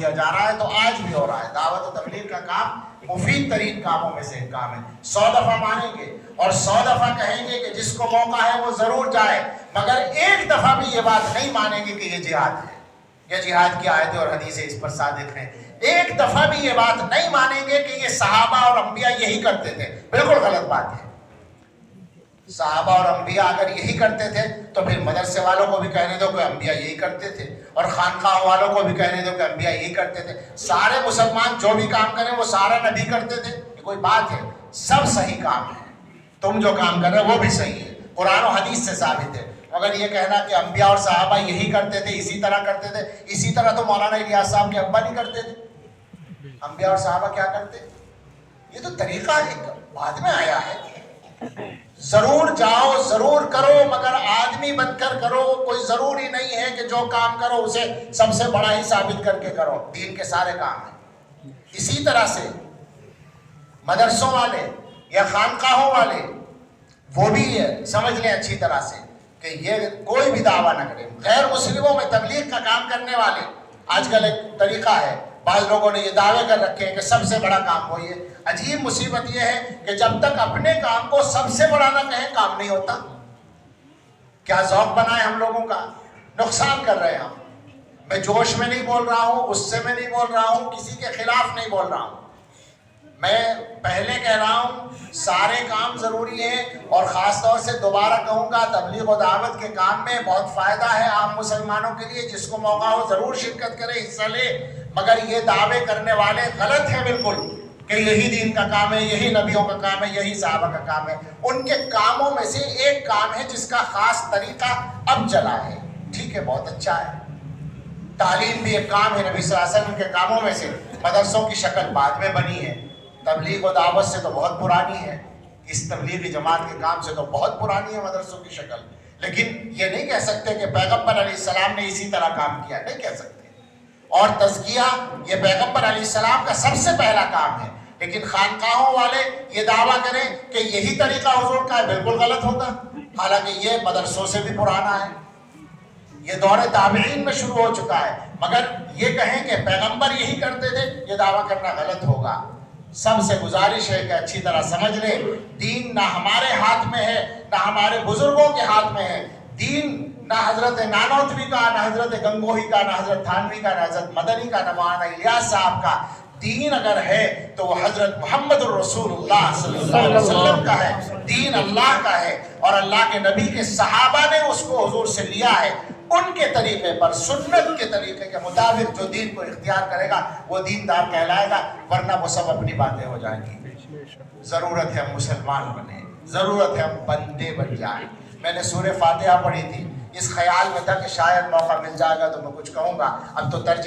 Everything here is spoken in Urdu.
کیا جا رہا ہے تو آج بھی ہو رہا ہے۔ دعوت و تبلیغ کا کام مفید ترین کاموں میں سے ایک کام ہے۔ 100 دفعہ مانیں گے اور 100 دفعہ کہیں گے کہ جس کو موقع ہے وہ ضرور جائے، مگر ایک دفعہ بھی یہ بات نہیں مانیں گے کہ یہ جہاد ہے یا جہاد کی آیتیں اور حدیثیں اس پر صادق ہیں۔ ایک دفعہ بھی یہ بات نہیں مانیں گے کہ یہ صحابہ اور انبیاء یہی کرتے تھے۔ بالکل غلط بات ہے۔ صحابہ اور انبیاء اگر یہی کرتے تھے تو پھر مدرسے والوں کو بھی کہنے دو کہ انبیاء یہی کرتے تھے، اور خانقاہ والوں کو بھی کہنے دو کہ انبیاء یہی کرتے تھے۔ سارے مسلمان جو بھی کام کریں وہ سارا نبی کرتے تھے، یہ کوئی بات ہے؟ سب صحیح کام ہے، تم جو کام کر رہے ہو وہ بھی صحیح ہے، قرآن و حدیث سے ثابت ہے۔ مگر یہ کہنا کہ انبیاء اور صحابہ یہی کرتے تھے، اسی طرح کرتے تھے، اسی طرح تو مولانا الیاس صاحب کے ابا نہیں کرتے تھے۔ انبیاء اور صحابہ کیا کرتے؟ یہ تو طریقہ ایک بعد میں آیا ہے۔ ضرور جاؤ، ضرور کرو، مگر آدمی بن کر کرو۔ کوئی ضروری نہیں ہے کہ جو کام کرو اسے سب سے بڑا ہی ثابت کر کے کرو۔ دین کے سارے کام ہیں۔ اسی طرح سے مدرسوں والے یا خانقاہوں والے وہ بھی سمجھ لیں اچھی طرح سے کہ یہ کوئی بھی دعویٰ نہ کرے۔ غیر مسلموں میں تبلیغ کا کام کرنے والے، آج کل ایک طریقہ ہے، بعض لوگوں نے یہ دعوے کر رکھے ہیں کہ سب سے بڑا کام وہی ہے۔ عجیب مصیبت یہ ہے کہ جب تک اپنے کام کو سب سے بڑا نہ کہیں کام نہیں ہوتا۔ کیا ذوق بنا ہے ہم لوگوں کا؟ نقصان کر رہے ہیں ہم۔ میں جوش میں نہیں بول رہا ہوں، غصے میں نہیں بول رہا ہوں، کسی کے خلاف نہیں بول رہا ہوں۔ میں پہلے کہہ رہا ہوں سارے کام ضروری ہیں، اور خاص طور سے دوبارہ کہوں گا تبلیغ و دعوت کے کام میں بہت فائدہ ہے عام مسلمانوں کے لیے۔ جس کو موقع ہو ضرور شرکت کرے، حصہ لے، مگر یہ دعوے کرنے والے غلط ہیں بالکل کہ یہی دین کا کام ہے، یہی نبیوں کا کام ہے، یہی صحابہ کا کام ہے۔ ان کے کاموں میں سے ایک کام ہے جس کا خاص طریقہ اب چلا ہے، ٹھیک ہے، بہت اچھا ہے۔ تعلیم بھی ایک کام ہے نبی صلی اللہ علیہ وسلم کے کاموں میں سے۔ مدرسوں کی شکل بعد میں بنی ہے، تبلیغ و دعوت سے تو بہت پرانی ہے، اس تبلیغی جماعت کے کام سے تو بہت پرانی ہے مدرسوں کی شکل۔ لیکن یہ نہیں کہہ سکتے کہ پیغمبر علیہ السلام نے اسی طرح کام کیا، نہیں کہہ سکتے۔ اور تزکیہ یہ پیغمبر علیہ السلام کا سب سے پہلا کام ہے، لیکن خانقاہوں والے یہ دعویٰ کریں کہ یہی طریقہ حضور کا ہے، بالکل غلط ہوگا۔ حالانکہ یہ مدرسوں سے بھی پرانا ہے، یہ دور تابعین میں شروع ہو چکا ہے، مگر یہ کہیں کہ پیغمبر یہی کرتے تھے، یہ دعویٰ کرنا غلط ہوگا۔ سب سے گزارش ہے کہ اچھی طرح سمجھ لیں دین نہ ہمارے ہاتھ میں ہے، نہ ہمارے بزرگوں کے ہاتھ میں ہے۔ دین نہ حضرت نانوتوی کا، نہ حضرت گنگوہی کا، نہ حضرت تھانوی کا، نہ حضرت مدنی کا، نہ مولانا الیاس صاحب کا۔ دین اگر ہے تو وہ حضرت محمد الرسول اللہ صلی اللہ علیہ وسلم کا ہے۔ دین اللہ کا ہے، اور اللہ کے نبی کے صحابہ نے اس کو حضور سے لیا ہے۔ ان کے طریقے پر، سنت کے طریقے کے مطابق جو دین کو اختیار کرے گا وہ دیندار کہلائے گا، ورنہ وہ سب اپنی باتیں ہو جائیں گی۔ ضرورت ہے ہم مسلمان بنیں، ضرورت ہے ہم بندے بن جائیں۔ میں نے سورہ فاتحہ پڑھی تھی، اس خیال میں تھا کہ شاید موقع مل جائے گا تو میں کچھ کہوں گا، اب تو ترجمہ